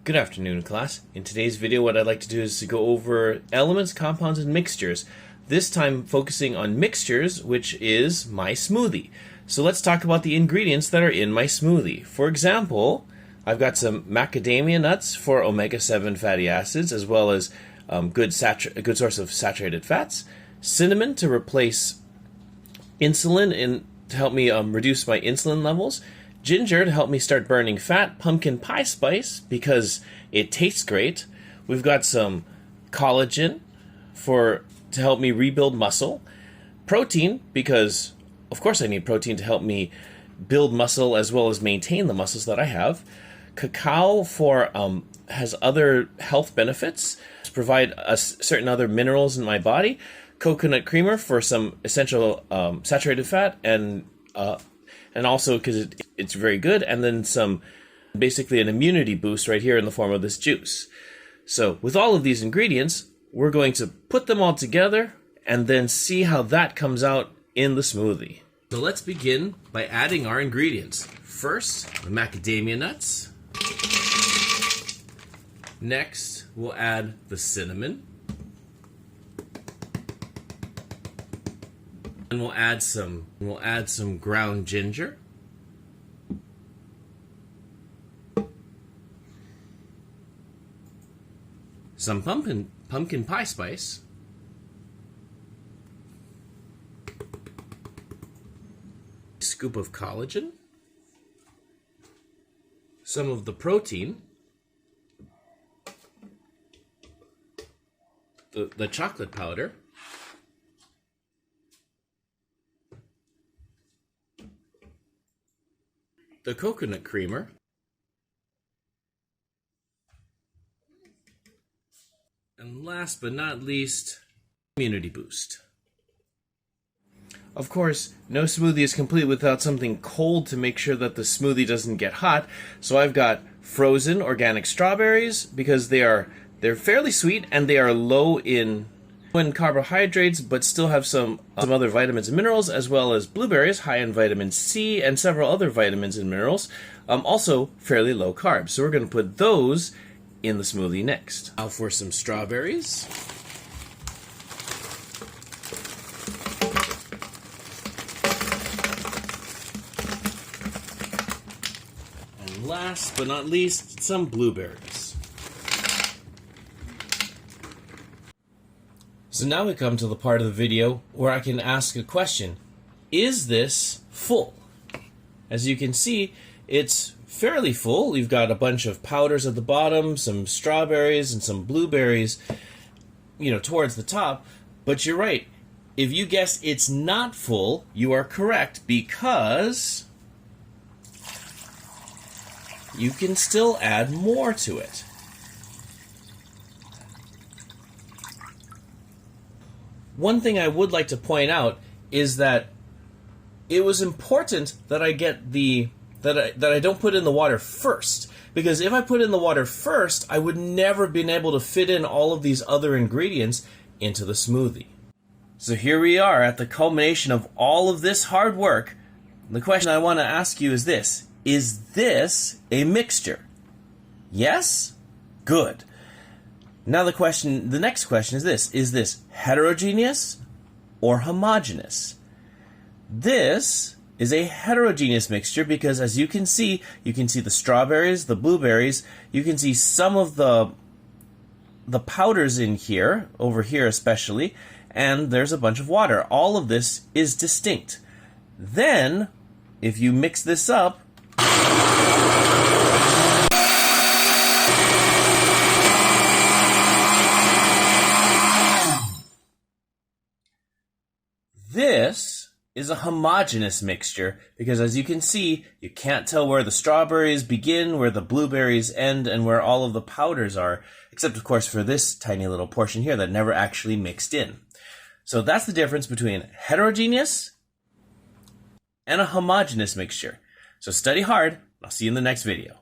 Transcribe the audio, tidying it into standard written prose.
Good afternoon, class. In today's video, what I'd like to do is to go over elements, compounds, and mixtures. This time focusing on mixtures, which is my smoothie. So let's talk about the ingredients that are in my smoothie. For example, I've got some macadamia nuts for omega-7 fatty acids, as well as a good source of saturated fats. Cinnamon to replace insulin and to help me reduce my insulin levels. Ginger to help me start burning fat. Pumpkin pie spice because it tastes great. We've got some collagen to help me rebuild muscle. Protein because, of course, I need protein to help me build muscle as well as maintain the muscles that I have. Cacao has other health benefits to provide certain other minerals in my body. Coconut creamer for some essential saturated fat and also because it's very good, and then basically an immunity boost right here in the form of this juice. So with all of these ingredients, we're going to put them all together and then see how that comes out in the smoothie. So let's begin by adding our ingredients. First, the macadamia nuts. Next, we'll add the cinnamon. And we'll add some ground ginger. Some pumpkin pie spice. A scoop of collagen. Some of the protein. The chocolate powder. The coconut creamer, and last but not least, immunity boost. Of course, no smoothie is complete without something cold to make sure that the smoothie doesn't get hot, so I've got frozen organic strawberries because they're fairly sweet and they are low in carbohydrates, but still have some other vitamins and minerals, as well as blueberries, high in vitamin C and several other vitamins and minerals, also fairly low carb. So we're going to put those in the smoothie next. Now for some strawberries. And last but not least, some blueberries. So now we come to the part of the video where I can ask a question. Is this full? As you can see, it's fairly full. We've got a bunch of powders at the bottom, some strawberries and some blueberries, towards the top. But you're right. If you guess it's not full, you are correct because you can still add more to it. One thing I would like to point out is that it was important that I get that I don't put in the water first, because if I put in the water first, I would never been able to fit in all of these other ingredients into the smoothie. So here we are at the culmination of all of this hard work. The question I want to ask you is this: is this a mixture? Yes? Good. Now the next question is this: is this heterogeneous or homogeneous? This is a heterogeneous mixture because, as you can see the strawberries, the blueberries, you can see some of the powders in here, over here especially, and there's a bunch of water. All of this is distinct. Then, if you mix this up, this is a homogeneous mixture because, as you can see, you can't tell where the strawberries begin, where the blueberries end, and where all of the powders are, except, of course, for this tiny little portion here that never actually mixed in. So that's the difference between heterogeneous and a homogeneous mixture. So study hard. I'll see you in the next video.